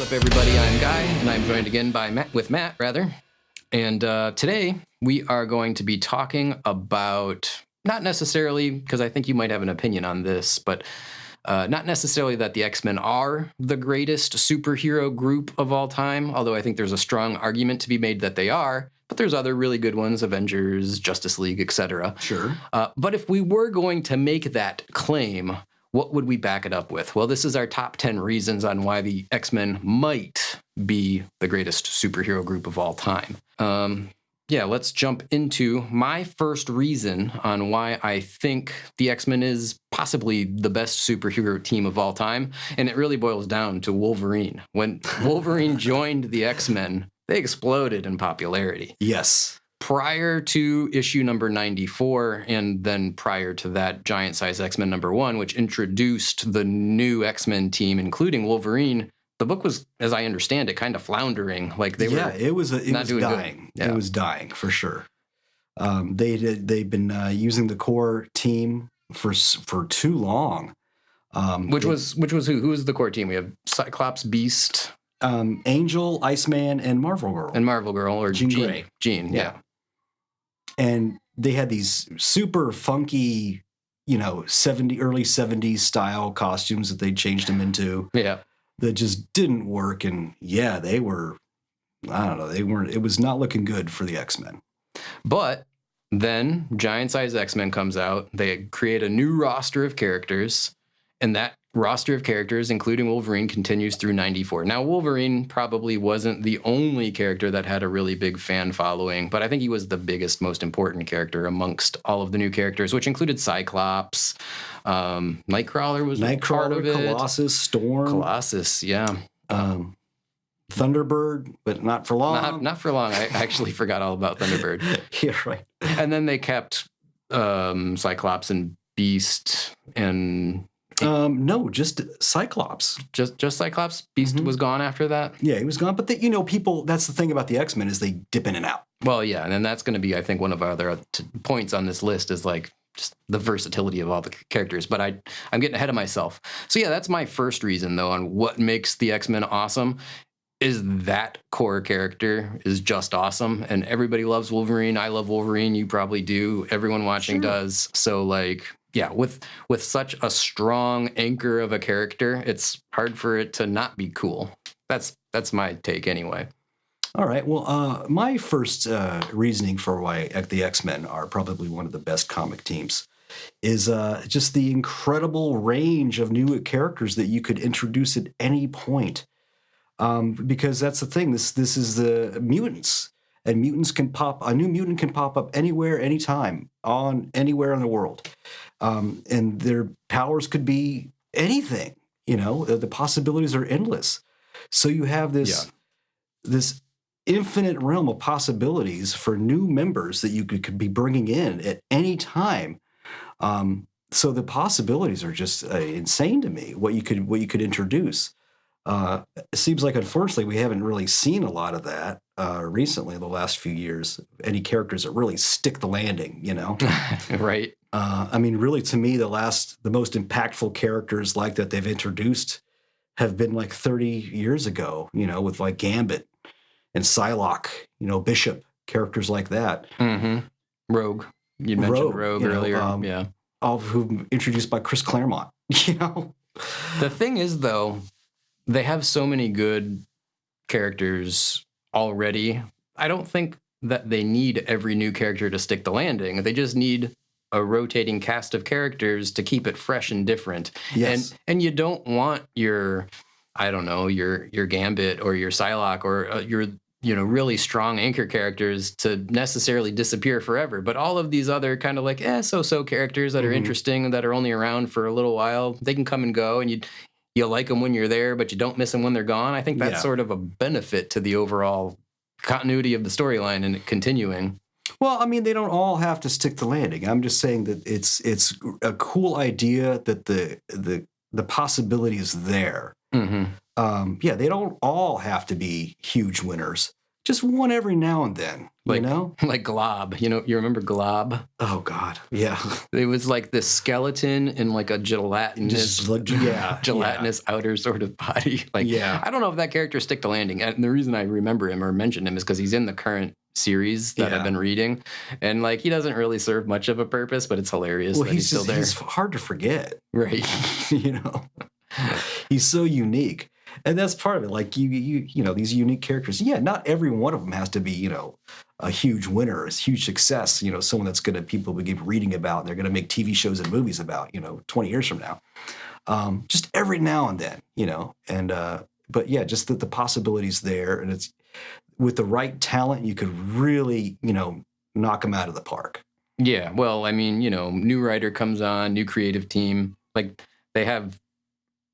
up, everybody? I'm Guy, and I'm joined again by Matt. And today we are going to be talking about, not necessarily, because I think you might have an opinion on this, but not necessarily that the X-Men are the greatest superhero group of all time, although I think there's a strong argument to be made that they are. But there's other really good ones, Avengers, Justice League, etc. Sure. But if we were going to make that claim, what would we back it up with? Well, this is our top 10 reasons on why the X-Men might be the greatest superhero group of all time. Let's jump into my first reason on why I think the X-Men is possibly the best superhero team of all time. And it really boils down to Wolverine. When Wolverine joined the X-Men, they exploded in popularity. Yes. Prior to issue number 94, and then prior to that, Giant Size X-Men number 1, which introduced the new X-Men team, including Wolverine, the book was, as I understand it, kind of floundering. Like they were it was dying. Yeah. It was dying for sure. They've been using the core team for too long. Which was who? Who was the core team? We have Cyclops, Beast, Angel, Iceman, and Marvel Girl. Or Jean Grey. Jean, yeah. And they had these super funky, early 70s style costumes that they changed them into. Yeah. That just didn't work. And yeah, they were, I don't know, it was not looking good for the X-Men. But then Giant Size X-Men comes out. They create a new roster of characters. And that roster of characters, including Wolverine, continues through 94. Now, Wolverine probably wasn't the only character that had a really big fan following, but I think he was the biggest, most important character amongst all of the new characters, which included Cyclops, Nightcrawler was part of it. Colossus, Storm. Colossus, yeah. Thunderbird, but not for long. Not for long. I actually forgot all about Thunderbird. Yeah, right. And then they kept Cyclops and Beast and... No, just Cyclops. Just Cyclops? Beast was gone after that? Yeah, he was gone. But, people, that's the thing about the X-Men is they dip in and out. Well, yeah, and then that's going to be, I think, one of our other points on this list is, like, just the versatility of all the characters. But I'm getting ahead of myself. So, yeah, that's my first reason, though, on what makes the X-Men awesome is that core character is just awesome. And everybody loves Wolverine. I love Wolverine. You probably do. Everyone watching does. So, like... Yeah, with such a strong anchor of a character, it's hard for it to not be cool. That's my take anyway. All right. Well, my first reasoning for why the X-Men are probably one of the best comic teams is just the incredible range of new characters that you could introduce at any point. Because that's the thing. This is the mutants. And a new mutant can pop up anywhere, anytime, anywhere in the world. And their powers could be anything, the possibilities are endless. So you have this infinite realm of possibilities for new members that you could be bringing in at any time. So the possibilities are just insane to me, what you could introduce. It seems like, unfortunately, we haven't really seen a lot of that recently in the last few years. Any characters that really stick the landing, Right. Really, to me, the most impactful characters like that they've introduced have been like 30 years ago, with like Gambit and Psylocke, Bishop, characters like that. Mm-hmm. Rogue. You mentioned Rogue earlier. Yeah. All of whom introduced by Chris Claremont, The thing is, though, they have so many good characters already. I don't think that they need every new character to stick the landing. They just need a rotating cast of characters to keep it fresh and different. Yes. And you don't want your Gambit or your Psylocke or your really strong anchor characters to necessarily disappear forever. But all of these other kind of like so-so characters that are interesting, that are only around for a little while, they can come and go, and you like them when you're there, but you don't miss them when they're gone. I think that's sort of a benefit to the overall continuity of the storyline and it continuing. Well, they don't all have to stick the landing. I'm just saying that it's a cool idea that the possibility is there. Mm-hmm. They don't all have to be huge winners just one every now and then, like, you know? like Glob. You remember Glob? Oh God, yeah. It was like this skeleton in like a gelatinous, gelatinous outer sort of body. Like, Yeah. I don't know if that character stick to landing. And the reason I remember him or mentioned him is because he's in the current series that I've been reading, and like he doesn't really serve much of a purpose, but it's hilarious that he's still there. He's hard to forget, right? He's so unique. And that's part of it. Like you know, these unique characters. Yeah, not every one of them has to be, a huge winner, a huge success. Someone that's going to people will keep reading about. And they're going to make TV shows and movies about. 20 years from now. Just every now and then, And but yeah, just that the possibilities there, and it's with the right talent, you could really, knock them out of the park. Yeah. Well, I mean, new writer comes on, new creative team. Like they have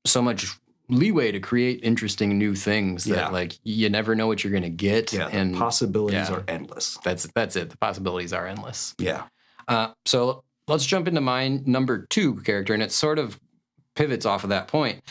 so much leeway to create interesting new things that like you never know what you're going to get. Yeah, and possibilities are endless. That's it. The possibilities are endless. Yeah. So let's jump into my number 2 character, and it sort of pivots off of that point.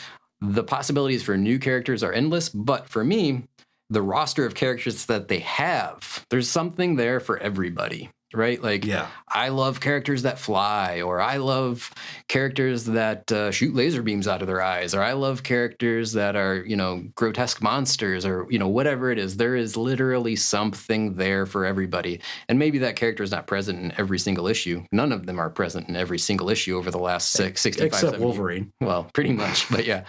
The possibilities for new characters are endless, but for me, the roster of characters that they have, there's something there for everybody. Right? Like, I love characters that fly, or I love characters that shoot laser beams out of their eyes, or I love characters that are, grotesque monsters, or, whatever it is. There is literally something there for everybody. And maybe that character is not present in every single issue. None of them are present in every single issue over the last 65, except Wolverine. Well, pretty much, but yeah.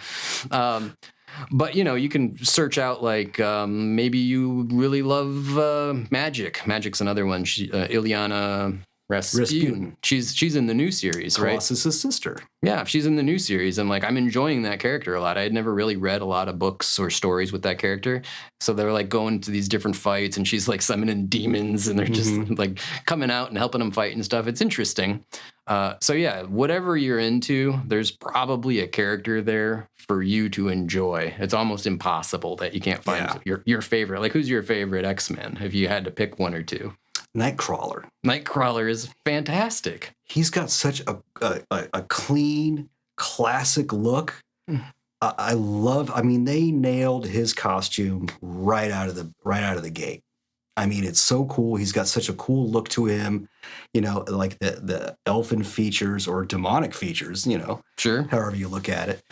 But, you can search out, like, maybe you really love Magic. Magic's another one. Ilyana Rasputin. She's in the new series, right? Colossus's sister. Yeah, she's in the new series. And, like, I'm enjoying that character a lot. I had never really read a lot of books or stories with that character. So they're, like, going to these different fights, and she's, like, summoning demons, and they're just, like, coming out and helping them fight and stuff. It's interesting. So yeah, whatever you're into, there's probably a character there for you to enjoy. It's almost impossible that you can't find your favorite. Like, who's your favorite X-Men if you had to pick one or two? Nightcrawler. Nightcrawler is fantastic. He's got such a clean, classic look. I mean, they nailed his costume right out of the gate. I mean, it's so cool. He's got such a cool look to him, like the elfin features or demonic features, Sure. However you look at it,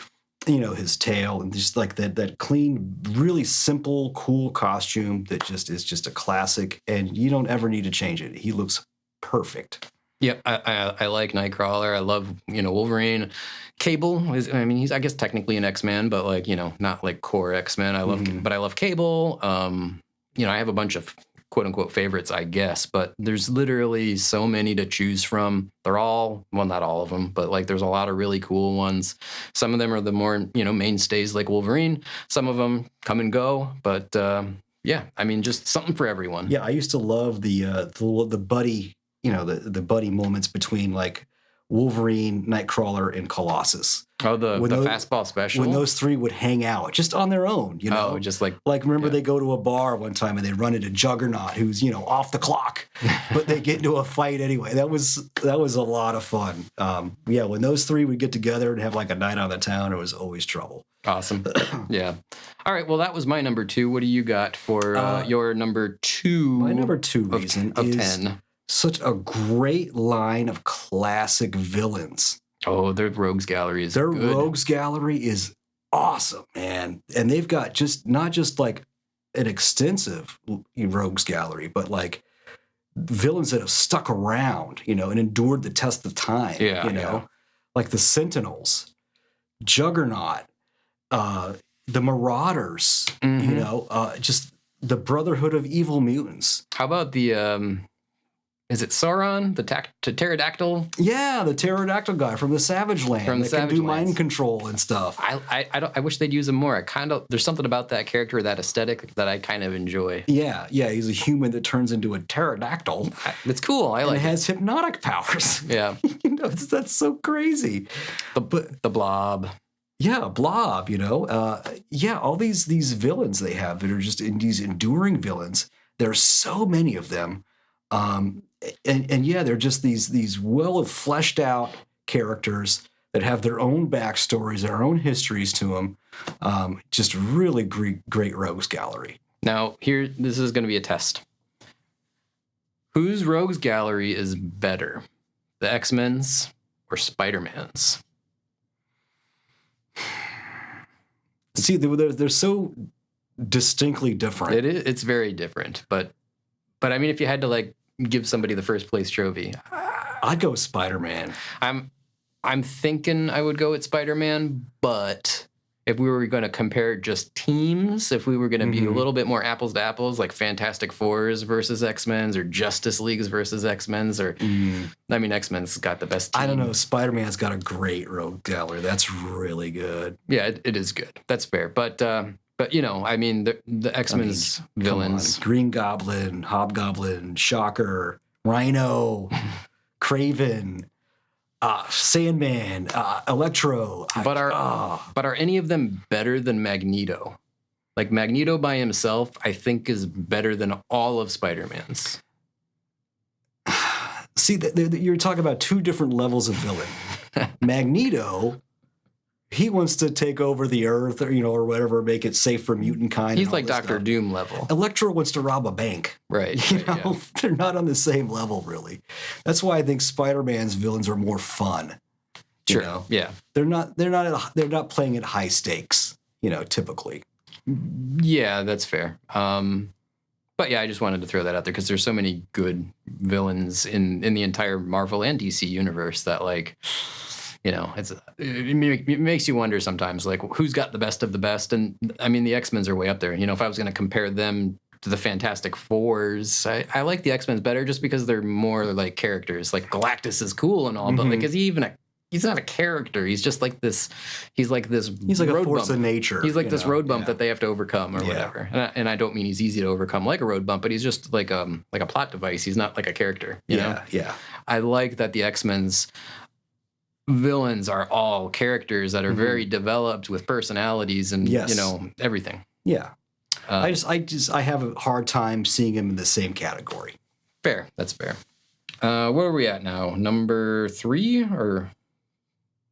his tail, and just like that clean, really simple, cool costume that just is just a classic, and you don't ever need to change it. He looks perfect. Yep, I like Nightcrawler. I love, Wolverine. Cable is, he's, I guess, technically an X-Men, but like, not like core X-Men. But I love Cable. I have a bunch of quote unquote favorites, I guess, but there's literally so many to choose from. They're all, well, not all of them, but like there's a lot of really cool ones. Some of them are the more, mainstays like Wolverine. Some of them come and go, but just something for everyone. Yeah, I used to love the buddy, the buddy moments between like Wolverine, Nightcrawler, and Colossus. Oh, the fastball special? When those three would hang out just on their own, Oh, just like remember they go to a bar one time and they run into Juggernaut, who's, off the clock, but they get into a fight anyway. That was a lot of fun. When those three would get together and have like a night on the town, it was always trouble. Awesome. Yeah. All right. Well, that was my number 2. What do you got for your number 2? My number 2 reason of is 10. Such a great line of classic villains. Oh, their Rogues Gallery is good. Rogues Gallery is awesome, man. And they've got not just like an extensive Rogues Gallery, but like villains that have stuck around, and endured the test of time. Like the Sentinels, Juggernaut, the Marauders, just the Brotherhood of Evil Mutants. How about the is it Sauron, the pterodactyl? Yeah, the pterodactyl guy from the Savage Land. From the Savage can do Lands. mind control and stuff. I wish they'd use him more. There's something about that character, that aesthetic, that I kind of enjoy. Yeah, he's a human that turns into a pterodactyl. It's cool. I like it. It has hypnotic powers. Yeah. That's so crazy. The Blob. Yeah, Blob, all these villains they have that are just these enduring villains. There's so many of them. They're just these well fleshed out characters that have their own backstories, their own histories to them. Just really great Rogues Gallery. Now, here, this is going to be a test. Whose Rogues Gallery is better, the X-Men's or Spider-Man's? See, they're so distinctly different. It's very different, but I mean, if you had to like give somebody the first place trophy, I'd go with Spider-Man. I'm thinking I would go with Spider-Man, but if we were going to compare just teams, if we were going to be a little bit more apples to apples, like Fantastic Fours versus X-Men's or Justice Leagues versus X-Men's, or I mean, X-Men's got the best team. I don't know. Spider-Man's got a great rogue gallery. That's really good. Yeah, it is good. That's fair. But you know, I mean, the X-Men's villains. Green Goblin, Hobgoblin, Shocker, Rhino, Kraven, Sandman, Electro. But are any of them better than Magneto? Like Magneto by himself, I think is better than all of Spider-Man's. See, you're talking about two different levels of villain. Magneto, he wants to take over the Earth, or whatever, make it safe for mutant kind. He's like Doctor Doom level. Electro wants to rob a bank. Right. They're not on the same level, really. That's why I think Spider-Man's villains are more fun. Sure. Yeah. They're not playing at high stakes. Typically. Yeah, that's fair. But yeah, I just wanted to throw that out there because there's so many good villains in the entire Marvel and DC universe that like. It makes you wonder sometimes, like, who's got the best of the best? And, I mean, the X-Men's are way up there. If I was going to compare them to the Fantastic Fours, I like the X-Men's better just because they're more, like, characters. Like, Galactus is cool and all, but, like, he's not a character. He's just like this, he's like a force of nature. He's like this road bump that they have to overcome or whatever. And I don't mean he's easy to overcome like a road bump, but he's just like a plot device. He's not like a character, you know? Yeah. I like that the X-Men's villains are all characters that are very developed with personalities and everything. Yeah. I have a hard time seeing him in the same category. Fair. That's fair. Where are we at now? Number 3 or?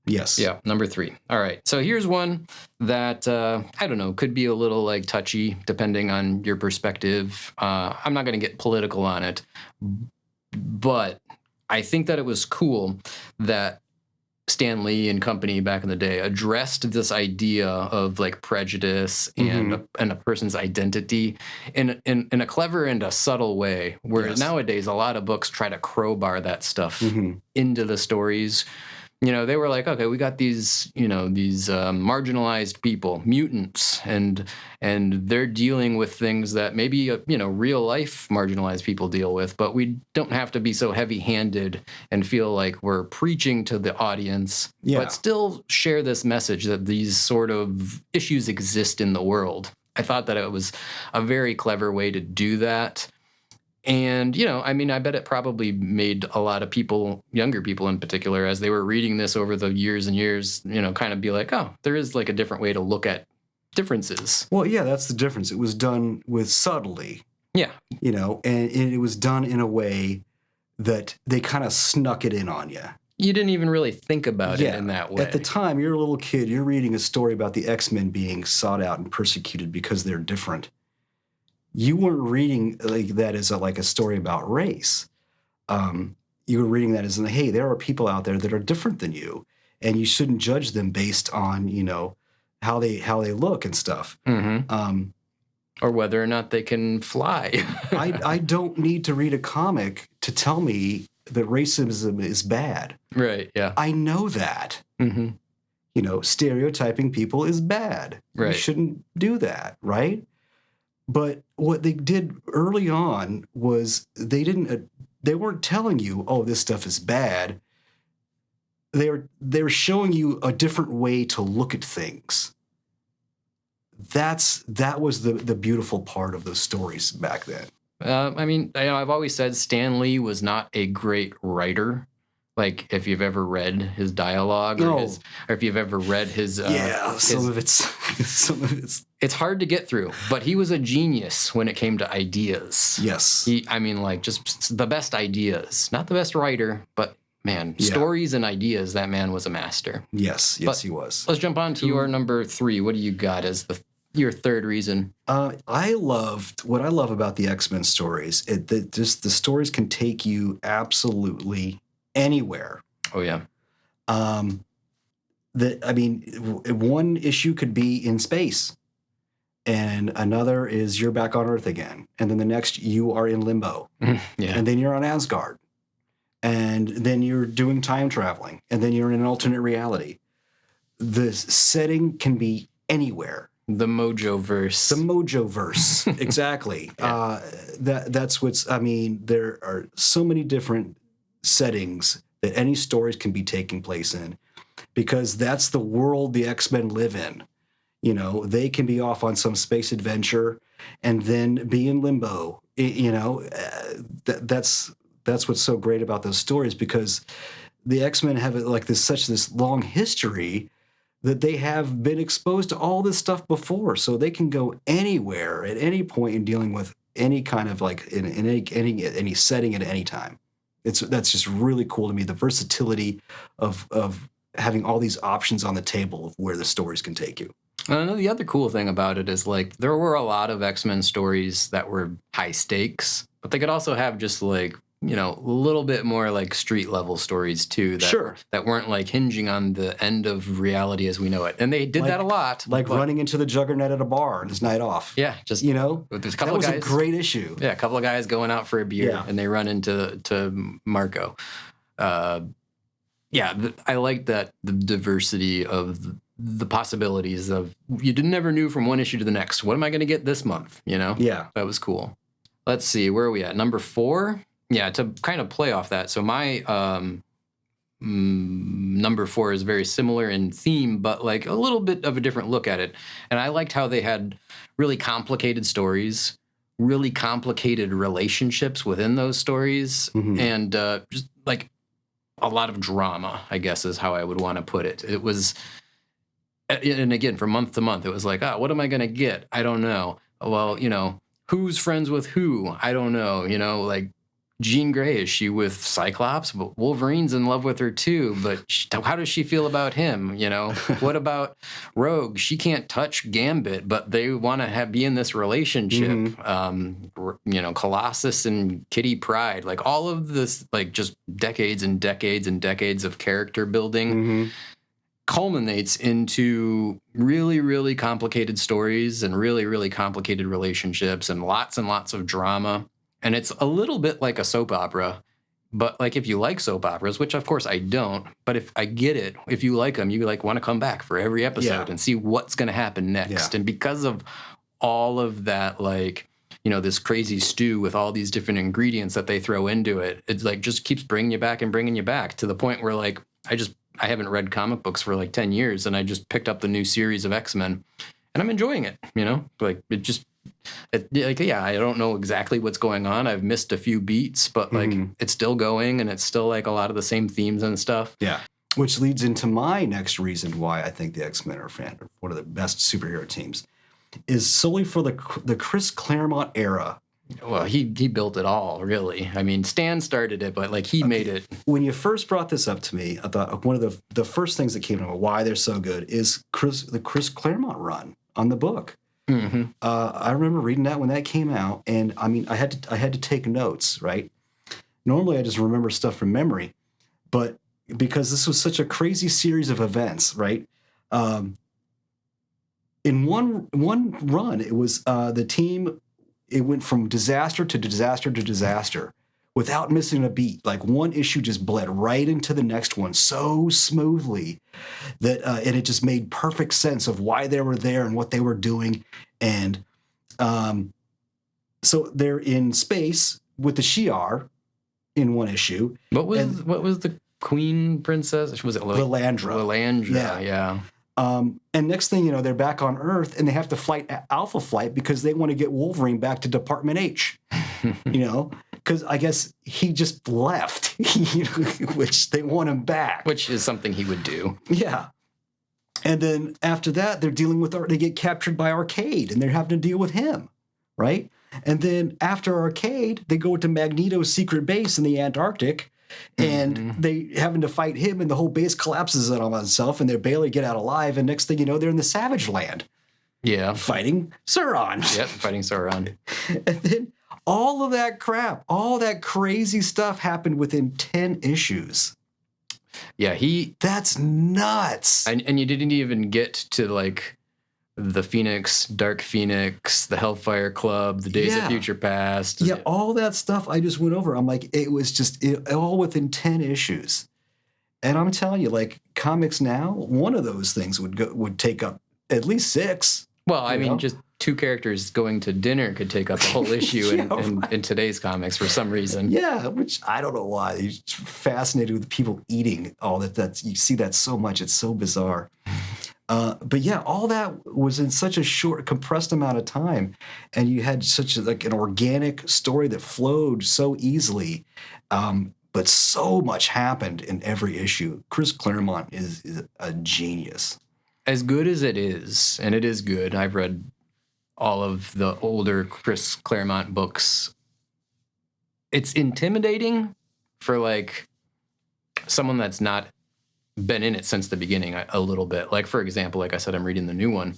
Yes. Yeah, number 3. All right. So here's one that I don't know, could be a little like touchy depending on your perspective. I'm not going to get political on it, but I think that it was cool that Stan Lee and company back in the day addressed this idea of like prejudice and a person's identity in a clever and a subtle way. Whereas nowadays, a lot of books try to crowbar that stuff into the stories. They were like, okay, we got these marginalized people, mutants, and they're dealing with things that maybe real life marginalized people deal with, but we don't have to be so heavy-handed and feel like we're preaching to the audience, but still share this message that these sort of issues exist in the world. I thought that it was a very clever way to do that. And, I bet it probably made a lot of people, younger people in particular, as they were reading this over the years and years, kind of be like, oh, there is like a different way to look at differences. Well, yeah, that's the difference. It was done with subtlety. Yeah. And it was done in a way that they kind of snuck it in on you. You didn't even really think about it in that way. At the time, you're a little kid, you're reading a story about the X-Men being sought out and persecuted because they're different. You weren't reading like that as a story about race. You were reading that as, hey, there are people out there that are different than you, and you shouldn't judge them based on how they look and stuff. Or whether or not they can fly. I don't need to read a comic to tell me that racism is bad. Right. Yeah. I know that. Stereotyping people is bad. Right. You shouldn't do that. Right. But what they did early on was they weren't telling you, oh, this stuff is bad. They were showing you a different way to look at things. That was the beautiful part of those stories back then. I've always said Stan Lee was not a great writer. Like, if you've ever read his dialogue or if you've ever read his... some of it's... It's hard to get through, but he was a genius when it came to ideas. Yes. Just the best ideas. Not the best writer, but, man, stories and ideas, that man was a master. Yes, he was. Let's jump on to your number 3. What do you got as your third reason? What I love about the X-Men stories, just the stories can take you absolutely anywhere. Oh yeah. One issue could be in space, and another is you're back on Earth again, and then the next you are in limbo, Yeah. and then you're on Asgard, and then you're doing time traveling, and then you're in an alternate reality. The setting can be anywhere. The Mojo-verse. The Mojo-verse, exactly. Yeah. That's what's. I mean, there are so many different settings that any stories can be taking place in, because that's the world the X-Men live in. You know, they can be off on some space adventure and then be in limbo. That's what's so great about those stories, because the X-Men have like this long history that they have been exposed to all this stuff before, so they can go anywhere at any point in dealing with any kind of like in any setting at any time. That's just really cool to me. The versatility of having all these options on the table of where the stories can take you. I know the other cool thing about it is like there were a lot of X-Men stories that were high stakes, but they could also have just like, you know, a little bit more like street level stories too that weren't like hinging on the end of reality as we know it. And they did that a lot. Like running into the Juggernaut at a bar on his night off. Yeah, just there's a couple of guys. That was a great issue. Yeah, a couple of guys going out for a beer and they run into Marco. I like that the diversity of the possibilities of you never knew from one issue to the next. What am I going to get this month? You know? Yeah, that was cool. Let's see, where are we at? Number 4. Yeah, to kind of play off that. So my number 4 is very similar in theme, but like a little bit of a different look at it. And I liked how they had really complicated stories, really complicated relationships within those stories, and just like a lot of drama, I guess is how I would want to put it. It was, and again, from month to month, it was like, what am I going to get? I don't know. Well, you know, who's friends with who? I don't know. You know, like, Jean Grey, is she with Cyclops? But Wolverine's in love with her too. But how does she feel about him? You know, what about Rogue? She can't touch Gambit, but they want to be in this relationship. Colossus and Kitty Pryde, like all of this, like just decades and decades and decades of character building. Culminates into really, really complicated stories and really, really complicated relationships and lots of drama. And it's a little bit like a soap opera, but like if you like soap operas, which of course I don't, but if I get it, if you like them, you like want to come back for every episode and see what's going to happen next. And because of all of that, like, you know, this crazy stew with all these different ingredients that they throw into it, it's like just keeps bringing you back to the point where like I haven't read comic books for like 10 years and I just picked up the new series of X-Men and I'm enjoying it, you know, like I don't know exactly what's going on. I've missed a few beats, but like it's still going and it's still like a lot of the same themes and stuff. Yeah. Which leads into my next reason why I think the X-Men are one of the best superhero teams is solely for the Chris Claremont era. Well, he built it all, really. I mean, Stan started it, but like he made it. When you first brought this up to me, I thought one of the first things that came to me why they're so good is the Chris Claremont run on the book. I remember reading that when that came out, and I mean, I had to take notes, right? Normally, I just remember stuff from memory, but because this was such a crazy series of events, right? In one run, it was the team. It went from disaster to disaster to disaster without missing a beat. Like one issue just bled right into the next one so smoothly that and it just made perfect sense of why they were there and what they were doing. And so they're in space with the Shi'ar in one issue. What was the Queen Princess? Was it Lilandra? Lilandra, yeah. And next thing you know, they're back on Earth and they have to fight Alpha Flight because they want to get Wolverine back to Department H. You know, because I guess he just left, which they want him back. Which is something he would do. Yeah. And then after that, they're dealing with, they get captured by Arcade and they're having to deal with him, right? And then after Arcade, they go to Magneto's secret base in the Antarctic and they having to fight him and the whole base collapses on itself and they barely get out alive. And next thing you know, they're in the Savage Land. Yeah. fighting Sauron. Yep, fighting Sauron. And then all of that crap, all that crazy stuff happened within 10 issues. Yeah, That's nuts. and you didn't even get to like the Phoenix, Dark Phoenix, the Hellfire Club, the Days of Future Past. Yeah, all that stuff I just went over. I'm like, it was just all within 10 issues. And I'm telling you, like, comics now, one of those things would take up at least 6. Well, I mean, just 2 characters going to dinner could take up a whole issue in today's comics for some reason. Yeah, which I don't know why. You're fascinated with people eating all that. You see that so much. It's so bizarre. But yeah, all that was in such a short, compressed amount of time, and you had such like an organic story that flowed so easily. But so much happened in every issue. Chris Claremont is a genius. As good as it is, and it is good. I've read all of the older Chris Claremont books. It's intimidating for like someone that's not been in it since the beginning a little bit. Like, for example, like I said, I'm reading the new one.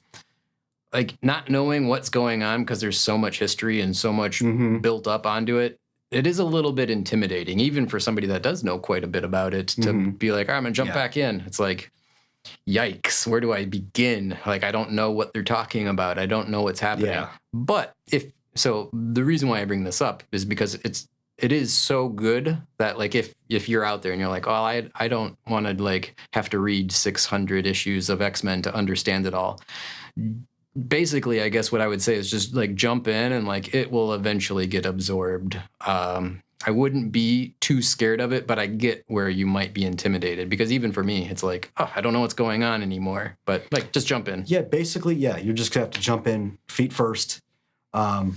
Like, not knowing what's going on because there's so much history and so much built up onto it. It is a little bit intimidating, even for somebody that does know quite a bit about it, to be like, all right, I'm going to jump back in. It's like, yikes, where do I begin? Like, I don't know what they're talking about. I don't know what's happening. Yeah. But the reason why I bring this up is because it is so good that like if you're out there and you're like, oh, I don't want to like have to read 600 issues of X-Men to understand it all. Basically, I guess what I would say is just like jump in and like it will eventually get absorbed. I wouldn't be too scared of it, but I get where you might be intimidated because even for me, it's like, oh, I don't know what's going on anymore. But like, just jump in. Yeah, basically, yeah, you're just gonna have to jump in feet first. And,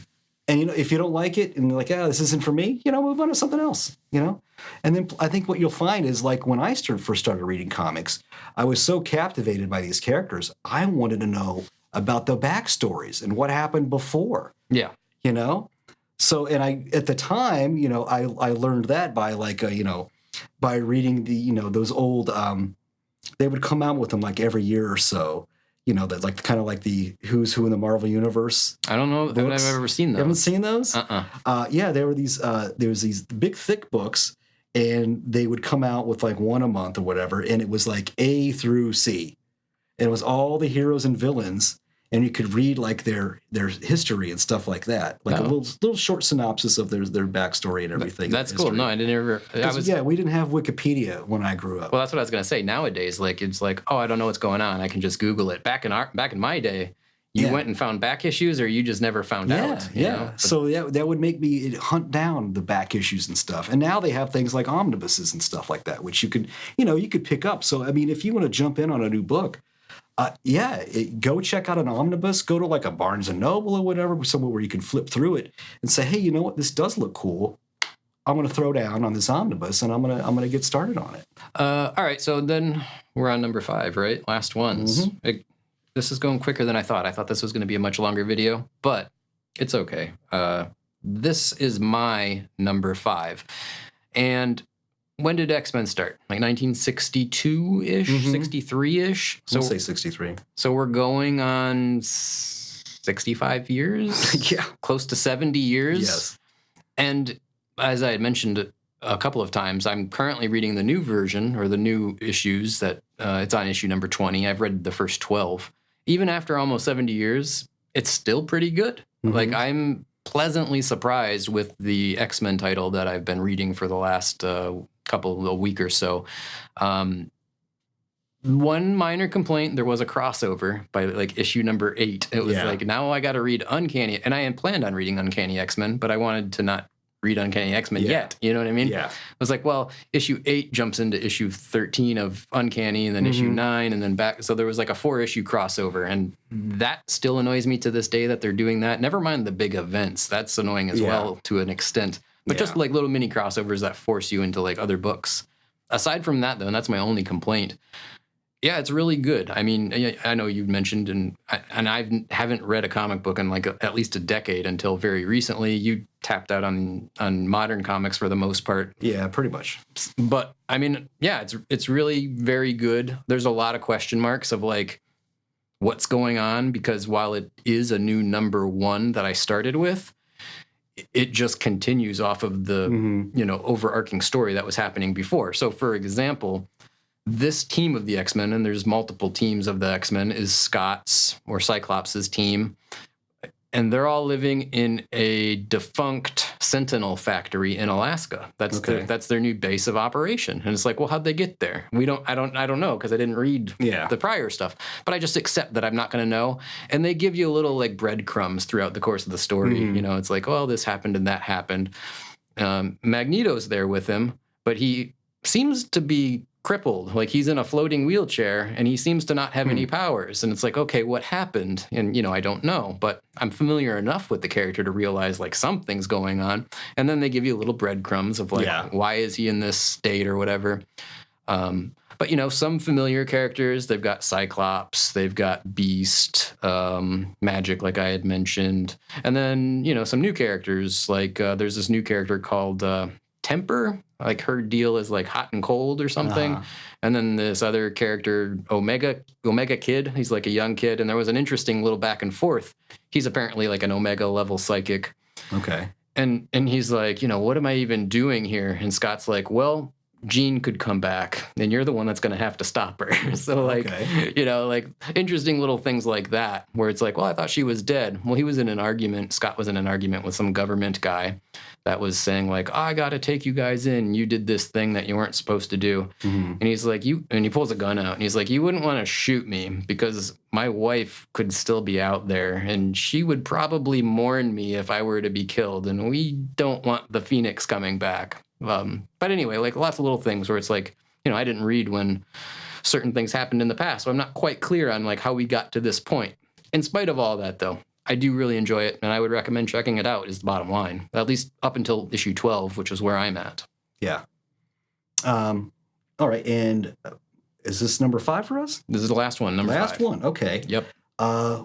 you know, if you don't like it and you're like, this isn't for me, you know, move on to something else, you know? And then I think what you'll find is like when I first started reading comics, I was so captivated by these characters. I wanted to know about the backstories and what happened before. Yeah. You know? So, and at the time, you know, I learned that by like, by reading those old, they would come out with them like every year or so. You know, that like kind of like the Who's Who in the Marvel Universe. I don't know. I've ever seen those. You haven't seen those? Yeah, there was these big thick books, and they would come out with like one a month or whatever, and it was like A through C. And it was all the heroes and villains, and you could read like their history and stuff like that, like a little short synopsis of their backstory and everything. That's cool. No, I didn't ever. We didn't have Wikipedia when I grew up. Well, that's what I was gonna say. Nowadays, like it's like, oh, I don't know what's going on. I can just Google it. Back in my day, you went and found back issues, or you just never found out. You know? So that would make me hunt down the back issues and stuff. And now they have things like omnibuses and stuff like that, which you could pick up. So I mean, if you want to jump in on a new book. Go check out an omnibus. Go to like a Barnes and Noble or whatever, somewhere where you can flip through it and say, "Hey, you know what? This does look cool. I'm going to throw down on this omnibus and I'm going to get started on it." All right, so then we're on number 5, right? Last ones. This is going quicker than I thought. I thought this was going to be a much longer video, but it's okay. This is my number 5, and. When did X-Men start? Like 1962-ish, 63-ish? So we'll say 63. So we're going on 65 years? Yeah. Close to 70 years? Yes. And as I had mentioned a couple of times, I'm currently reading the new version, or the new issues that it's on issue number 20. I've read the first 12. Even after almost 70 years, it's still pretty good. Like, I'm pleasantly surprised with the X-Men title that I've been reading for the last a week or so. One minor complaint, there was a crossover by like issue number 8. It was like, now I got to read Uncanny, and I had planned on reading Uncanny X-Men, but I wanted to not read Uncanny X-Men yet. You know what I mean? Yeah. I was like, well, issue 8 jumps into issue 13 of Uncanny, and then issue 9, and then back. So there was like a 4-issue crossover, and that still annoys me to this day that they're doing that. Never mind the big events. That's annoying as well to an extent. But just like little mini crossovers that force you into like other books. Aside from that, though, and that's my only complaint. Yeah, it's really good. I mean, I know you mentioned, and I haven't read a comic book in like at least a decade until very recently. You tapped out on modern comics for the most part. Yeah, pretty much. But I mean, yeah, it's really very good. There's a lot of question marks of like, what's going on, because while it is a new number one that I started with, it just continues off of the overarching story that was happening before. So, for example, this team of the X-Men, and there's multiple teams of the X-Men, is Scott's or Cyclops' team. And they're all living in a defunct Sentinel factory in Alaska. That's their new base of operation. And it's like, well, how'd they get there? I don't know, because I didn't read the prior stuff. But I just accept that I'm not going to know. And they give you a little like breadcrumbs throughout the course of the story. It's like, oh, this happened and that happened. Magneto's there with him, but he seems to be crippled. Like, he's in a floating wheelchair and he seems to not have any powers. And it's like, okay, what happened? And, I don't know, but I'm familiar enough with the character to realize like something's going on. And then they give you little breadcrumbs of like, why is he in this state or whatever? But, some familiar characters, they've got Cyclops, they've got Beast, Magic, like I had mentioned. And then, some new characters, like there's this new character called Temper. Like, her deal is like hot and cold or something. And then this other character, Omega Kid, he's like a young kid. And there was an interesting little back and forth. He's apparently like an Omega level psychic. Okay. And he's like, what am I even doing here? And Scott's like, well, Jean could come back and you're the one that's going to have to stop her. So like, like interesting little things like that, where it's like, well, I thought she was dead. Well, Scott was in an argument with some government guy that was saying like, oh, I got to take you guys in. You did this thing that you weren't supposed to do. And he's like, and he pulls a gun out and he's like, you wouldn't want to shoot me because my wife could still be out there and she would probably mourn me if I were to be killed. And we don't want the Phoenix coming back. But anyway, like lots of little things where it's like, I didn't read when certain things happened in the past, so I'm not quite clear on like how we got to this point. In spite of all that, though, I do really enjoy it, and I would recommend checking it out, is the bottom line. At least up until issue 12, which is where I'm at. Yeah. All right, and is this number 5 for us? This is the last one, number 5. Last one, okay. Yep.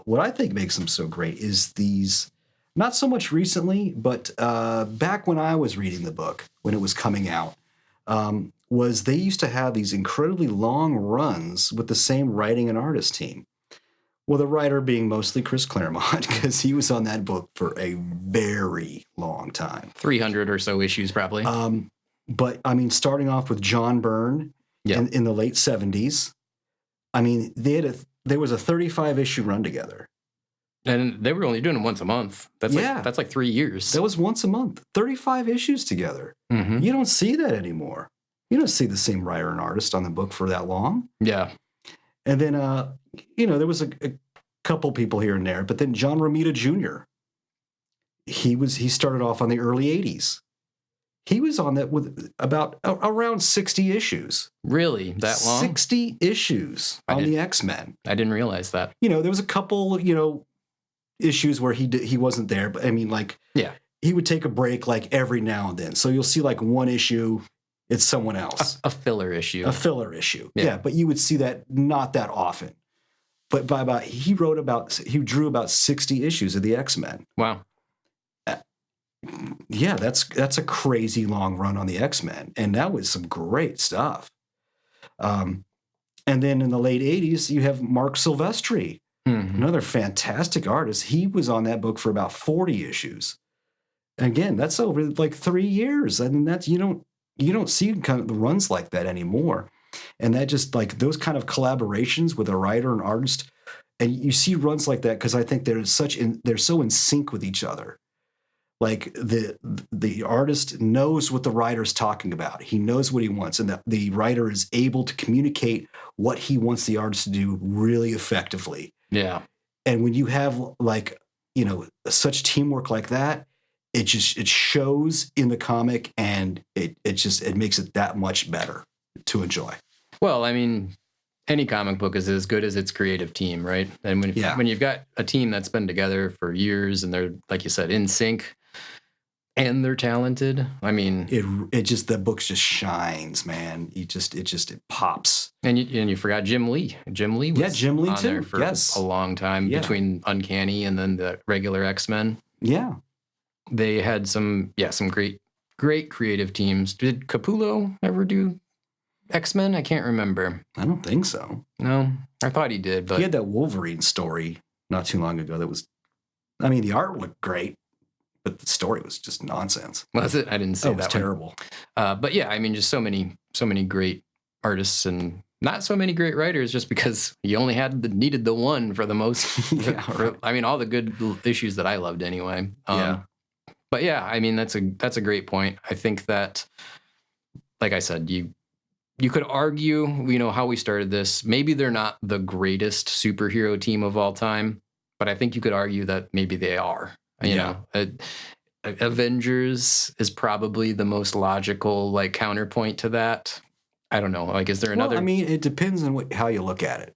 What I think makes them so great is these, not so much recently, but back when I was reading the book, when it was coming out, was they used to have these incredibly long runs with the same writing and artist team. Well, the writer being mostly Chris Claremont, because he was on that book for a very long time. 300 or so issues, probably. But, I mean, starting off with John Byrne in the late 70s, I mean, there was a 35-issue run together. And they were only doing it once a month. That's like 3 years. That was once a month. 35 issues together. You don't see that anymore. You don't see the same writer and artist on the book for that long. Yeah. And then, there was a couple people here and there, but then John Romita Jr., he started off on the early 80s. He was on that with about around 60 issues. Really? That long? 60 issues on the X-Men. I didn't realize that. There was a couple, issues where he wasn't there, but I mean, like, he would take a break like every now and then. So you'll see like one issue, it's someone else. A filler issue. A filler issue. Yeah, but you would see that not that often. But he drew about 60 issues of the X-Men. Wow. Yeah, that's a crazy long run on the X-Men, and that was some great stuff. And then in the late 80s, you have Mark Silvestri, another fantastic artist. He was on that book for about 40 issues. Again, that's over like 3 years. I mean, that's you don't see kind of the runs like that anymore. And that just like those kind of collaborations with a writer and artist, and you see runs like that because I think they're so in sync with each other. Like the artist knows what the writer's talking about. He knows what he wants, and the writer is able to communicate what he wants the artist to do really effectively. Yeah. And when you have like, such teamwork like that, it shows in the comic, and it makes it that much better to enjoy. Well, I mean, any comic book is as good as its creative team, right? And when you've got a team that's been together for years and they're, like you said, in sync and they're talented, I mean, the book just shines, man. It pops. And you forgot Jim Lee. Jim Lee was Jim Lee on too. there for a long time between Uncanny and then the regular X-Men. Yeah. They had some great creative teams. Did Capullo ever do X-Men? I can't remember. I don't think so. No. I thought he did, but He had that Wolverine story not too long ago that was, I mean, the art looked great, but the story was just nonsense. was it? I didn't see It was that terrible. one. But yeah, I mean, just so many great artists and not so many great writers, just because you only needed the one for the most. Yeah, right. I mean, all the good issues that I loved anyway. Yeah. But yeah, I mean, that's a great point. I think that, like I said, you could argue, how we started this. Maybe they're not the greatest superhero team of all time, but I think you could argue that maybe they are. Yeah. Avengers is probably the most logical like counterpoint to that. I don't know. Like, is there another? Well, I mean, it depends on how you look at it.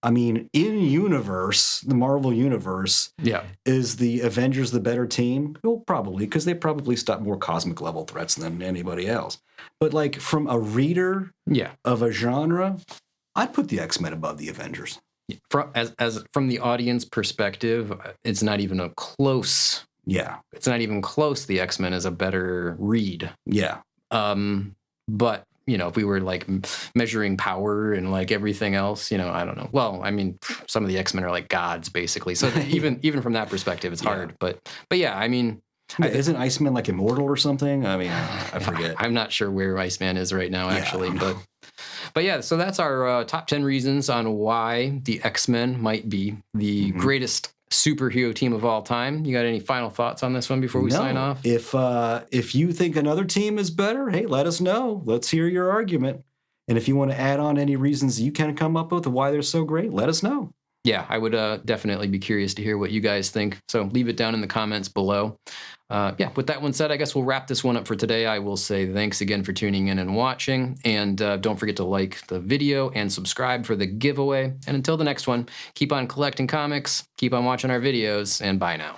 I mean, in universe, the Marvel universe, Yeah. is the Avengers the better team? Well, probably, because they probably stop more cosmic level threats than anybody else. But like from a reader Yeah. of a genre, I'd put the X-Men above the Avengers. From the audience perspective, it's not even a close. Yeah. It's not even close. The X-Men is a better read. Yeah. But if we were like measuring power and like everything else, I don't know. Well, I mean, some of the X-Men are like gods, basically. So even from that perspective, it's hard. But yeah, I mean, isn't Iceman like immortal or something? I mean, I forget. I'm not sure where Iceman is right now, actually. Yeah. But yeah, so that's our top 10 reasons on why the X-Men might be the greatest superhero team of all time. You got any final thoughts on this one before we sign off? If you think another team is better, hey, let us know. Let's hear your argument. And if you want to add on any reasons you can come up with why they're so great, let us know. Yeah, I would definitely be curious to hear what you guys think. So leave it down in the comments below. Yeah, with that one said, I guess we'll wrap this one up for today. I will say thanks again for tuning in and watching. And don't forget to like the video and subscribe for the giveaway. And until the next one, keep on collecting comics, keep on watching our videos, and bye now.